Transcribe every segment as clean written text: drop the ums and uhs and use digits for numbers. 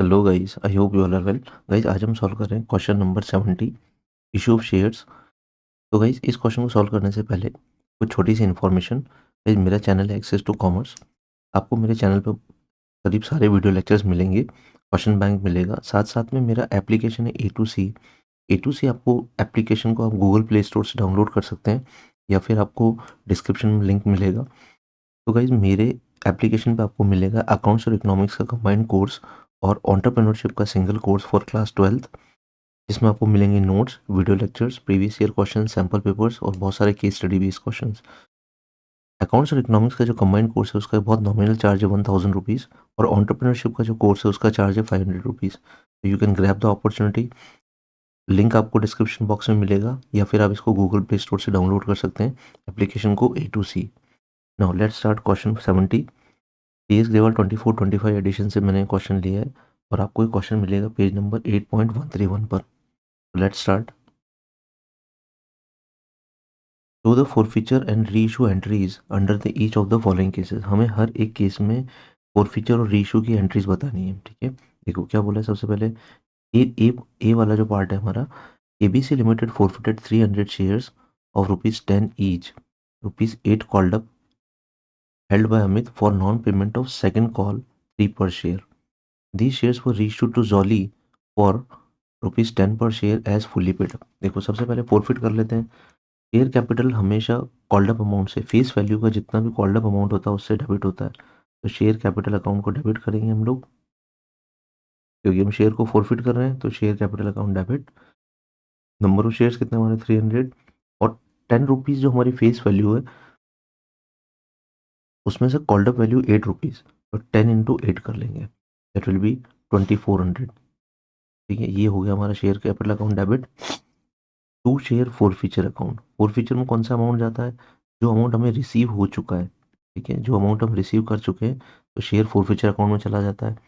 Hello guys, I hope you all are well. Guys, आज हम solve कर रहे हैं question number 70, issue of shares. तो गाइस, इस क्वेश्चन को सॉल्व करने से पहले कुछ छोटी सी इन्फॉर्मेशन। गाइस, मेरा चैनल है एक्सेस टू कॉमर्स। आपको मेरे चैनल पर करीब सारे वीडियो लेक्चर्स मिलेंगे, क्वेश्चन बैंक मिलेगा, साथ साथ में मेरा एप्लीकेशन है A2C। आपको एप्लीकेशन को आप गूगल प्ले स्टोर से डाउनलोड कर सकते हैं या फिर आपको डिस्क्रिप्शन में लिंक मिलेगा। तो गाइज, मेरे एप्लीकेशन पे आपको मिलेगा अकाउंट्स और इकोनॉमिक्स का कंबाइंड कोर्स और एंटरप्रेन्योरशिप का single course for class 12th, जिसमें आपको मिलेंगे notes, video lectures, previous year question, sample papers और बहुत सारे case study based questions. Accounts और इकोनॉमिक्स का जो कंबाइंड कोर्स है उसका बहुत नॉमिनल चार्ज है 1000 रुपीज़, और एंटरप्रेन्योरशिप का जो कोर्स है उसका चार्ज है 500 रुपीज़। तो you can grab the opportunity. Link आपको डिस्क्रिप्शन बॉक्स में मिलेगा या फिर आप इसको गूगल प्ले स्टोर से डाउनलोड कर सकते हैं एप्लीकेशन को A2C। Now let's start question 70। PS Grewal 24-25 edition से मैंने क्वेश्चन लिया है और आपको एक क्वेश्चन मिलेगा पेज नंबर 8.131 पर। Let's start. Show the forfeiture and reissue entries under the each of the following cases. हमें हर एक केस में फॉरफीचर और रीइशू की एंट्रीज बतानी है, ठीक है। देखो क्या बोला है सबसे पहले। ए वाला जो पार्ट है हमारा, ABC limited forfeited 300 shares of ₹10 each, ₹8 called up held by Amit for non-payment of second call 3 per share. These shares were reissued to Zolly for ₹10 per share as fully paid up। देखो सबसे पहले forfeit कर लेते हैं। Share capital हमेशा called up amount से, face value का जितना भी कॉल्ड अप अमाउंट होता है उससे डेबिट होता है। तो शेयर कैपिटल अकाउंट को डेबिट करेंगे हम लोग, क्योंकि हम शेयर को फॉरफिट कर रहे हैं। तो share capital account debit. Number of shares कितने हमारे 300, और 10 रुपीज़ जो हमारी फेस वैल्यू है उसमें से कॉल्ड अप वैल्यू 8 रुपीज़, तो 10 इंटू 8 कर लेंगे, दैट विल बी 2400। ठीक है, ये हो गया हमारा share capital account debit. To share forfeiture account. Forfeiture में कौन सा अमाउंट जाता है? जो अमाउंट हमें रिसीव हो चुका है, ठीक है, जो अमाउंट हम रिसीव कर चुके हैं तो शेयर फोर फीचर अकाउंट में चला जाता है।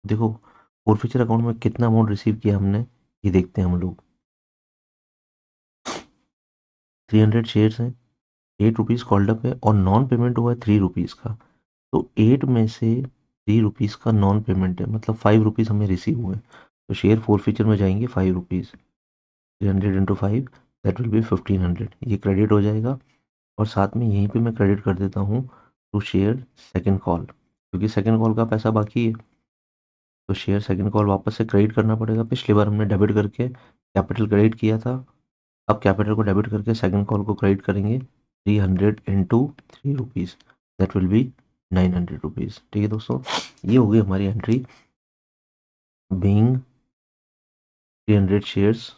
देखो फोर फीचर अकाउंट में कितना अमाउंट रिसीव किया हमने, ये देखते हैं हम लोग। 300 शेयर्स हैं, 8 रुपीज़ कॉल्ड अप है और नॉन पेमेंट हुआ है 3 रुपीज़ का। तो 8 में से 3 रुपीज़ का नॉन पेमेंट है, मतलब 5 रुपीज़ हमें रिसीव हुए। तो शेयर फोर फीचर में जाएंगे 5 rupees, 300 into 5, that will B 1500। ये क्रेडिट हो जाएगा। और साथ में यहीं पे मैं क्रेडिट कर देता हूँ टू शेयर सेकंड कॉल, क्योंकि सेकंड कॉल का पैसा बाकी है। तो शेयर सेकंड कॉल वापस से क्रेडिट करना पड़ेगा। पिछली बार हमने डेबिट करके कैपिटल क्रेडिट किया था, अब कैपिटल को डेबिट करके सेकंड कॉल को क्रेडिट करेंगे। 300 into 3 rupees, that will B 900 rupees. ठीक है दोस्तों, ये हो गई हमारी entry. Being 300 shares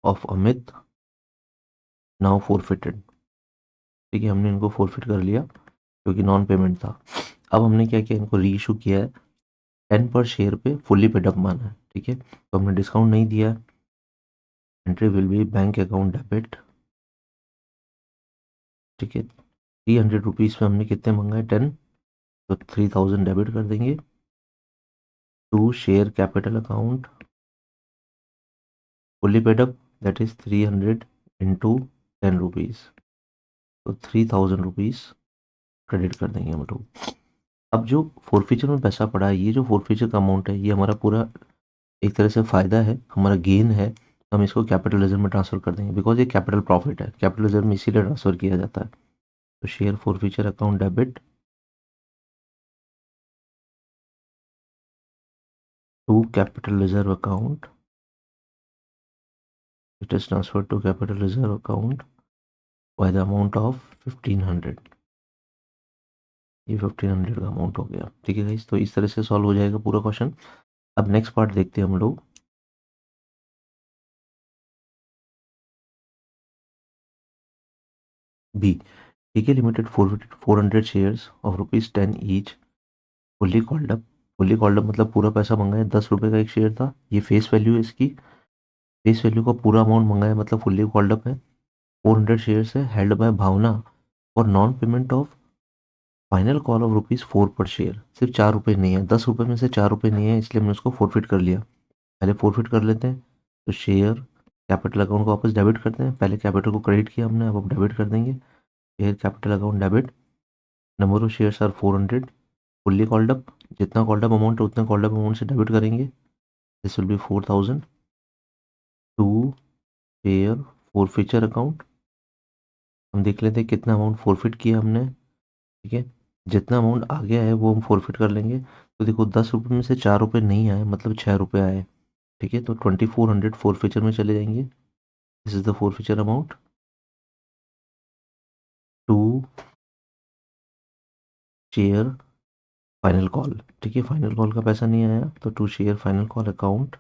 of Amit now forfeited. ठीक है, हमने इनको फोरफिट कर लिया क्योंकि नॉन पेमेंट था। अब हमने क्या किया, इनको री इशू किया है 10 पर शेयर पे फुल्ली पेड अप माना है। ठीक है, तो हमने डिस्काउंट नहीं दिया है। Entry will B bank account debit. ठीक है, 300 रुपीज़ पे हमने कितने मंगाए 10, तो 3000 डेबिट कर देंगे to share capital account fully paid up, that is 300 into 10 rupees, तो 3000 रुपीज़ क्रेडिट कर देंगे हम लोग। अब जो फोरफीचर में पैसा पड़ा है, ये जो फोरफीचर का अमाउंट है ये हमारा पूरा एक तरह से फ़ायदा है, हमारा गेन है। हम इसको कैपिटल रिजर्व में ट्रांसफ़र कर देंगे, बिकॉज ये कैपिटल प्रॉफिट है, कैपिटल रिजर्व में इसीलिए ट्रांसफ़र किया जाता है। तो share forfeiture account debit to capital reserve account, it is transfer to capital reserve account by the amount of 1500। ये 1500 का अमाउंट हो गया। ठीक है गाइस, तो इस तरह से सॉल्व हो जाएगा पूरा क्वेश्चन। अब नेक्स्ट पार्ट देखते हैं हम लोग। बी, टीके limited forfeited 400 shares of ₹10 each, fully called up. Fully called up मतलब पूरा पैसा मंगाया, 10 रुपये का एक शेयर था, ये फेस वैल्यू है इसकी। फेस वैल्यू का पूरा अमाउंट मंगाया मतलब फुल्ली कॉल्ड अप है। 400 शेयर्स है, हेल्ड बाय भावना और non payment of final call of ₹4 per share. सिर्फ 4 रुपये नहीं है, 10 रुपये में से 4 रुपये नहीं है, इसलिए हमने उसको फोरफिट कर लिया। पहले फोरफिट कर लेते हैं। तो शेयर कैपिटल अकाउंट को वापस डेबिट करते हैं। पहले कैपिटल को क्रेडिट किया हमने, अब हम डेबिट कर देंगे। Share capital account debit. Number of shares are 400, fully called up, जितना कॉल्ड अप अमाउंट है उतने कॉल्ड अप अमाउंट से डेबिट करेंगे। This will be 4000 to share forfeiture account. हम देख लेते हैं कितना अमाउंट फॉरफिट किया हमने। ठीक है, जितना अमाउंट आ गया है वो हम फॉरफिट कर लेंगे। तो देखो 10 रुपये में से 4 रुपये नहीं आए, मतलब 6 रुपये आए। ठीक है, तो 2400 फॉरफीचर में चले जाएंगे। This is the forfeiture amount to share final call. ठीक है, फाइनल कॉल का पैसा नहीं आया, तो to share final call account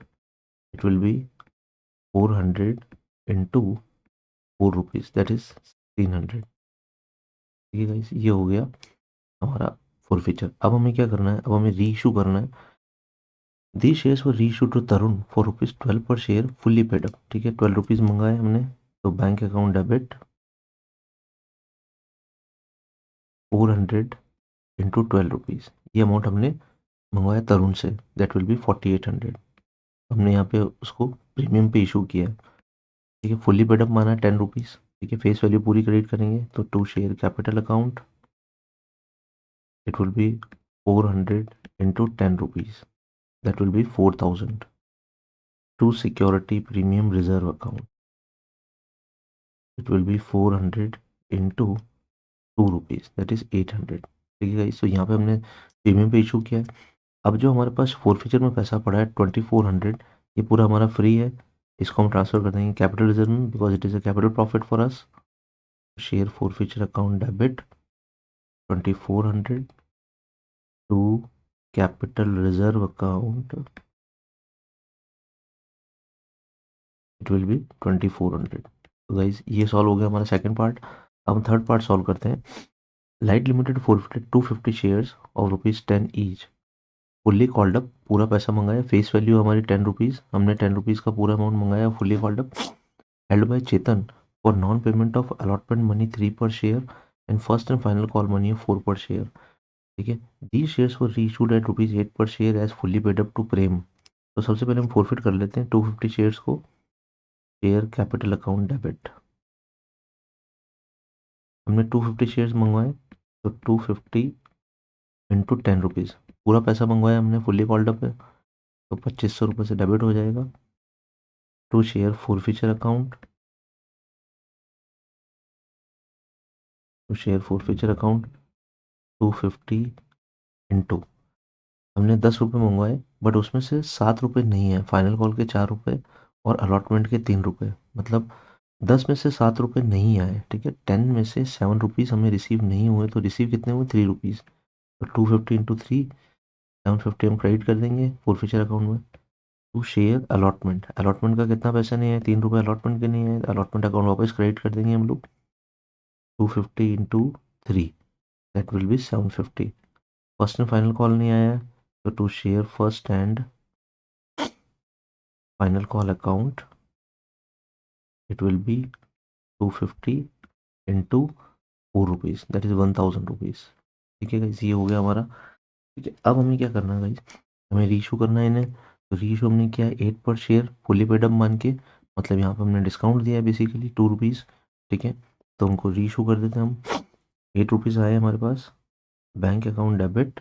it will be 400 into 4 rupees, that is 1600। ठीक है गाइस, ये हो गया हमारा फुल फीचर। अब हमें क्या करना है, अब हमें री इशू करना है। The shares for reissue to Tarun for ₹12 per share fully paid up. ठीक है, 12 रुपीज़ मंगाए हमने, तो bank account debit 400 into 12 rupees, ये अमाउंट हमने मंगवाया तरुण से, दैट विल बी 4800। हमने यहाँ पे उसको प्रीमियम पे इशू किया है। ठीक है, फुल्ली पेड अप माना है 10 रुपीज़। ठीक है, फेस वैल्यू पूरी क्रेडिट करेंगे, तो to share capital account it will be 400 into 10 rupees, that will be 4000 to security premium reserve account it will be 400 into 2 rupees, that is 800। ठीक है guys, तो यहाँ पे हमने प्रीमियम पे इशू किया है। अब जो हमारे पास फॉरफीचर में पैसा पड़ा है 2400, ये पूरा हमारा फ्री है। इसको हम ट्रांसफर कर देंगे कैपिटल रिजर्व में, because it is a capital profit for us. Share forfeiture account debit 2400 to capital reserve account it will be 2400। तो गाइस, ये सॉल्व हो गया हमारा सेकंड पार्ट। अब हम थर्ड पार्ट सॉल्व करते हैं। Light limited forfeited 250 shares of ₹10 each, fully called up, पूरा पैसा मंगाया। फेस वैल्यू हमारी 10 रुपीज़, हमने 10 रुपीज़ का पूरा अमाउंट मंगाया, fully called up. Held by Chetan for non payment of allotment money 3 per share and first and final call money 4 per share. ठीक है, the shares were reissued at ₹8 per share as fully paid up to Prem. तो सबसे पहले हम forfeit कर लेते हैं 250 shares को। शेयर कैपिटल अकाउंट डेबिट, हमने 250 शेयर्स मंगवाए, तो 250 इंटू 10 रुपीज़, पूरा पैसा मंगवाया हमने फुल्ली कॉल्ड अप है, तो 2500 रुपये से डेबिट हो जाएगा। To share forfeiture account, to share forfeiture account 250 into, हमने 10 रुपये मंगवाए, बट उसमें से 7 रुपये नहीं है, फाइनल कॉल के 4 रुपये और अलॉटमेंट के 3 रुपये, मतलब 10 में से 7 रुपये नहीं आए। ठीक है, 10 में से 7 रुपीज़ हमें रिसीव नहीं हुए, तो रिसीव कितने हुए 3 रुपीज़। तो 250 इंटू 3, 750 हम क्रेडिट कर देंगे फॉरफीचर अकाउंट में। टू शेयर अलॉटमेंट, अलॉटमेंट का कितना पैसा नहीं है, 3 रुपये अलॉटमेंट के नहीं है, अलॉटमेंट अकाउंट वापस क्रेडिट कर देंगे हम लोग। 250 into 3, that will be 750। First and final call नहीं आया, तो to share first and final call account it will be 250 into 4 rupees, that is 1000 rupees. ठीक है गाइस, ये हो गया हमारा। ठीक है, अब हमें क्या करना है गाइस, हमें रीइशू करना है इन्हें। तो रीइशू हमने किया 8 per share fully paid up मान के, मतलब यहाँ पर हमने डिस्काउंट दिया है बेसिकली 2 रुपीज़। ठीक है, तो हमको रीइशू कर देते हैं हम। 8 रुपीज़ आए हमारे पास, bank account debit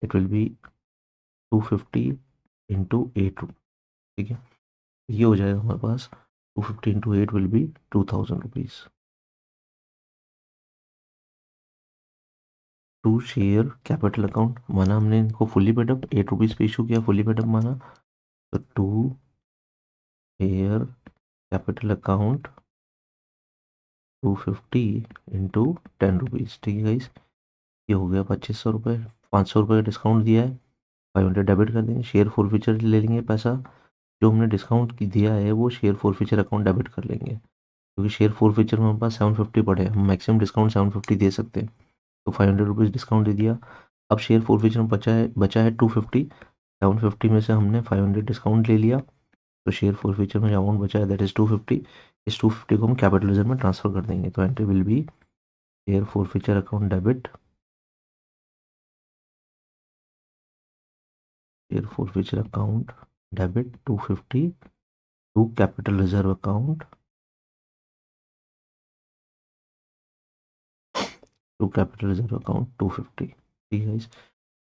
it will be 250 into 8। ठीक है, ये हो जाएगा हमारे पास 250 into 8 will be 2000 rupees. To share capital account माना हमने इनको फुल्ली पेड अप, 8 रुपीज़ पे इशू किया, फुल्ली पेड अप माना, तो to share capital account 250 into 10 rupees. ठीक है गाइस, ये हो गया 2500 रुपये। 500 रुपये का डिस्काउंट दिया है, 500 डेबिट कर देंगे। शेयर फोर फीचर ले लेंगे पैसा, जो हमने डिस्काउंट की दिया है वो share forfeiture account debit कर लेंगे, क्योंकि शेयर फोर फीचर में हमारे पास 750 पड़े हैं, हम मैक्सिमम डिस्काउंट 750 दे सकते हैं, तो 500 रुपीज़ डिस्काउंट दे दिया। अब शेयर फोर फीचर में बचा है 250, 750 में से हमने 500 डिस्काउंट ले लिया, तो शेयर फोर फीचर में जो अमाउंट बचा है दैट इज 250। इस 250 को हम कैपिटल रिजर्व में ट्रांसफर कर देंगे, तो entry will be share forfeiture account debit, share forfeiture account debit 250 to capital reserve account to capital reserve account 250। ठीक है गाइस,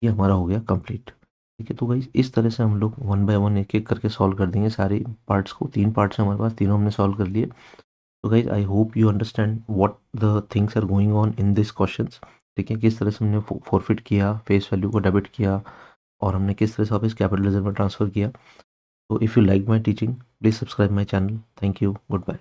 ये हमारा हो गया कंप्लीट। ठीक है, तो गाइस इस तरह से हम लोग वन बाय वन एक एक करके सॉल्व कर देंगे सारी पार्ट्स को। 3 पार्ट्स हैं हमारे पास, तीनों हमने सॉल्व कर लिए। तो guys I hope you understand what the things are going on in this questions. ठीक है, किस तरह से हमने फॉरफिट किया, फेस वैल्यू को डेबिट किया, और हमने किस तरह से वापस कैपिटल रिजर्व में ट्रांसफर किया। तो if you like my teaching, please subscribe my channel. Thank you, good bye.